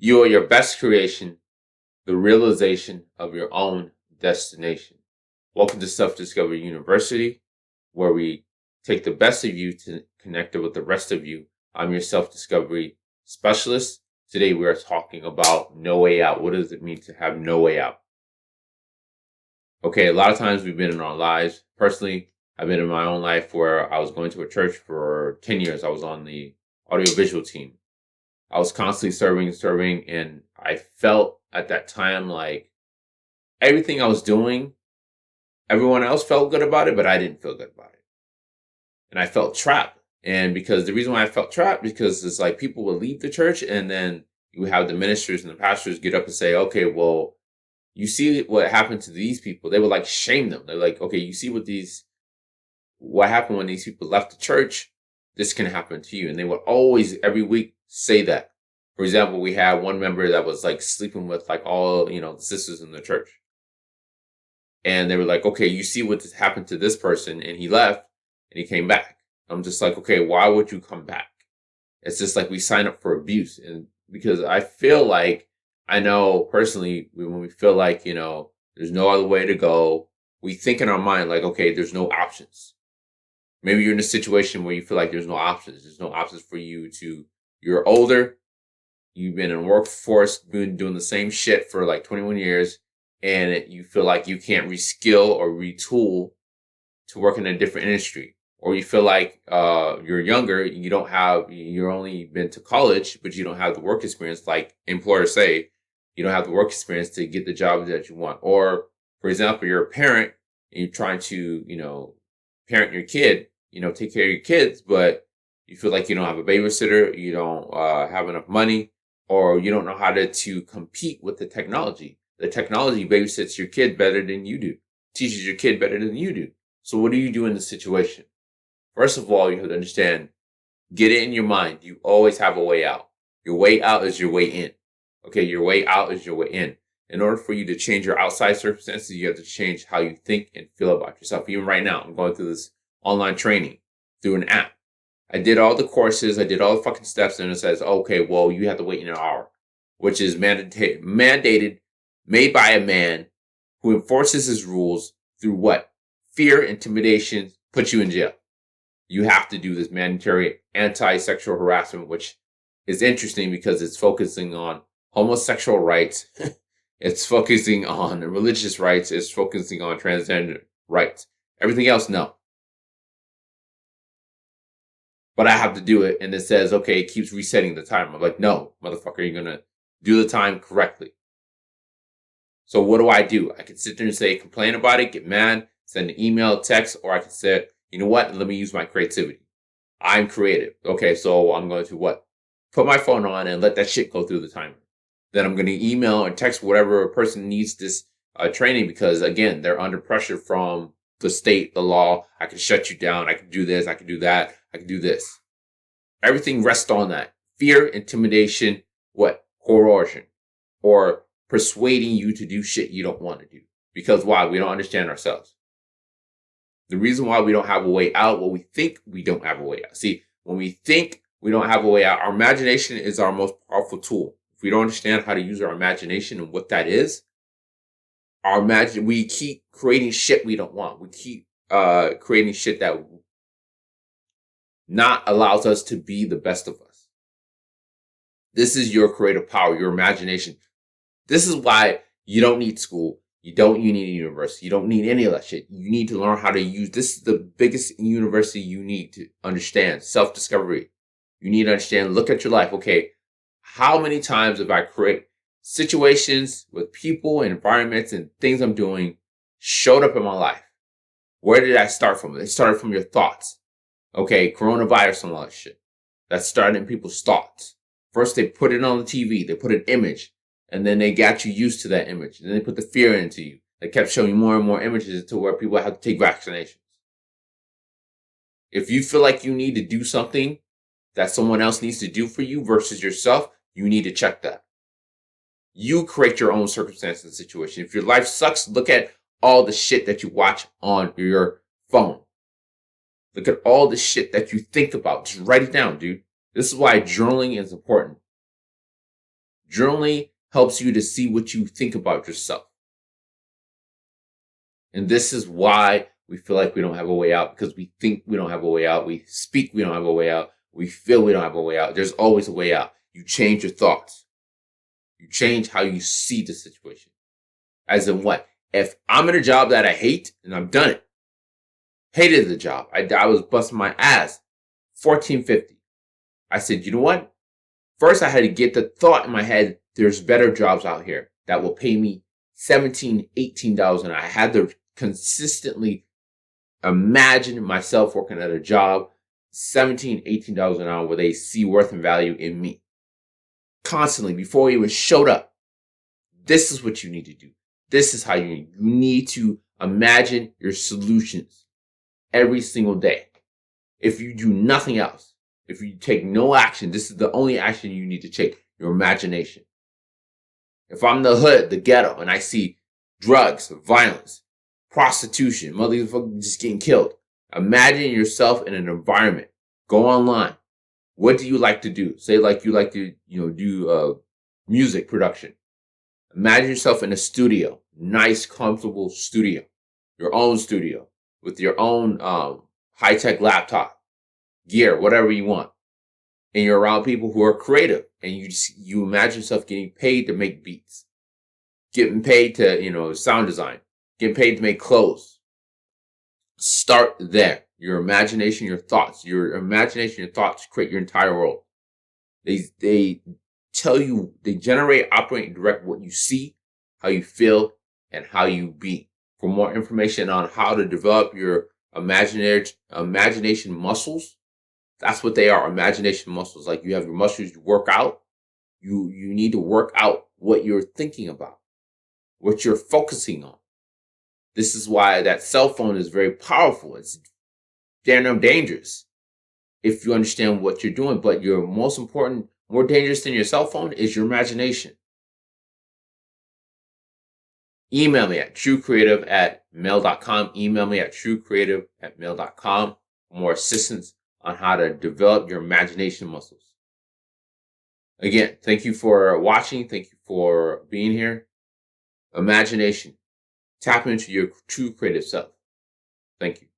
You are your best creation, the realization of your own destination. Welcome to Self Discovery University, where we take the best of you to connect it with the rest of you. I'm your self discovery specialist. Today we are talking about no way out. What does it mean to have no way out? Okay, a lot of times we've been in our lives. Personally, I've been in my own life where I was going to a church for 10 years. I was on the audiovisual team. I was constantly serving, and I felt at that time like everything I was doing, everyone else felt good about it, but I didn't feel good about it. And I felt trapped. And because the reason why I felt trapped, because it's like people would leave the church and then you have the ministers and the pastors get up and say, okay, well, you see what happened to these people. They would like shame them. They're like, okay, you see what happened when these people left the church, this can happen to you. And they would always, every week, say that. For example, we had one member that was like sleeping with like all, the sisters in the church. And they were like, okay, you see what happened to this person. And he left and he came back. I'm just like, okay, why would you come back? It's just like we sign up for abuse. And because I feel like, I know personally, when we feel like, there's no other way to go, we think in our mind like, okay, there's no options. Maybe you're in a situation where you feel like there's no options. There's no options for you're older. You've been in the workforce, been doing the same shit for like 21 years, and you feel like you can't reskill or retool to work in a different industry. Or you feel like you're younger, you're only been to college, but you don't have the work experience, like employers say, you don't have the work experience to get the job that you want. Or, for example, you're a parent and you're trying to, parent your kid, take care of your kids, but you feel like you don't have a babysitter, you don't have enough money, or you don't know how to compete with the technology. The technology babysits your kid better than you do, teaches your kid better than you do. So what do you do in this situation? First of all, you have to understand, get it in your mind. You always have a way out. Your way out is your way in. Okay, your way out is your way in. In order for you to change your outside circumstances, you have to change how you think and feel about yourself. Even right now, I'm going through this online training through an app. I did all the courses. I did all the fucking steps. And it says, okay, well, you have to wait an hour, which is mandated, made by a man who enforces his rules through what? Fear, intimidation, puts you in jail. You have to do this mandatory anti-sexual harassment, which is interesting because it's focusing on homosexual rights. It's focusing on religious rights. It's focusing on transgender rights. Everything else, no. But I have to do it. And it says, okay, it keeps resetting the time. I'm like, no, motherfucker, you're going to do the time correctly. So what do? I can sit there and say, complain about it, get mad, send an email, text, or I can say, you know what? Let me use my creativity. I'm creative. Okay, so I'm going to what? Put my phone on and let that shit go through the timer. Then I'm going to email or text whatever person needs this training because, again, they're under pressure from the state, the law. I can shut you down. I can do this. I can do that. I can do this. Everything rests on that. Fear, intimidation, what? Coercion. Or persuading you to do shit you don't want to do. Because why? We don't understand ourselves. The reason why we don't have a way out, well, we think we don't have a way out. See, when we think we don't have a way out, our imagination is our most powerful tool. If we don't understand how to use our imagination and what that is, we keep creating shit we don't want. We keep creating shit that not allows us to be the best of us. This is your creative power, your imagination. This is why you don't need school. You need a university. You don't need any of that shit. You need to learn how to use, this is the biggest university you need to understand, self-discovery. You need to understand, look at your life. Okay, how many times have I created situations with people and environments and things I'm doing showed up in my life? Where did I start from? It started from your thoughts. Okay, coronavirus and all that shit. That started in people's thoughts. First, they put it on the TV. They put an image. And then they got you used to that image. And then they put the fear into you. They kept showing more and more images to where people have to take vaccinations. If you feel like you need to do something that someone else needs to do for you versus yourself, you need to check that. You create your own circumstance and situation. If your life sucks, look at all the shit that you watch on your phone. Look at all the shit that you think about. Just write it down, dude. This is why journaling is important. Journaling helps you to see what you think about yourself. And this is why we feel like we don't have a way out, because we think we don't have a way out. We speak we don't have a way out. We feel we don't have a way out. There's always a way out. You change your thoughts. You change how you see the situation. As in what? If I'm in a job that I hate and I've done it, hated the job. I was busting my ass. $14.50. I said, you know what? First, I had to get the thought in my head, there's better jobs out here that will pay me $17, $18 an hour. I had to consistently imagine myself working at a job, $17, $18 an hour, where they see worth and value in me. Constantly, before he even showed up. This is what you need to do. This is how you need to imagine your solutions every single day. If you do nothing else, if you take no action, this is the only action you need to take, your imagination. If I'm the hood, the ghetto, and I see drugs, violence, prostitution, motherfuckers just getting killed, imagine yourself in an environment. Go online. What do you like to do? Say like you like to, do music production. Imagine yourself in a studio, nice, comfortable studio, your own studio with your own high-tech laptop, gear, whatever you want. And you're around people who are creative, and you imagine yourself getting paid to make beats, getting paid to, sound design, getting paid to make clothes. Start there. Your imagination, your thoughts create your entire world. They tell you, they generate, operate, and direct what you see, how you feel, and how you be. For more information on how to develop your imagination muscles, that's what they are, imagination muscles. Like you have your muscles, you work out. You need to work out what you're thinking about, what you're focusing on. This is why that cell phone is very powerful. It's damn dangerous if you understand what you're doing. But your most important, more dangerous than your cell phone is your imagination. Email me at truecreative@mail.com. Email me at truecreative@mail.com for more assistance on how to develop your imagination muscles. Again, thank you for watching. Thank you for being here. Imagination. Tap into your true creative self. Thank you.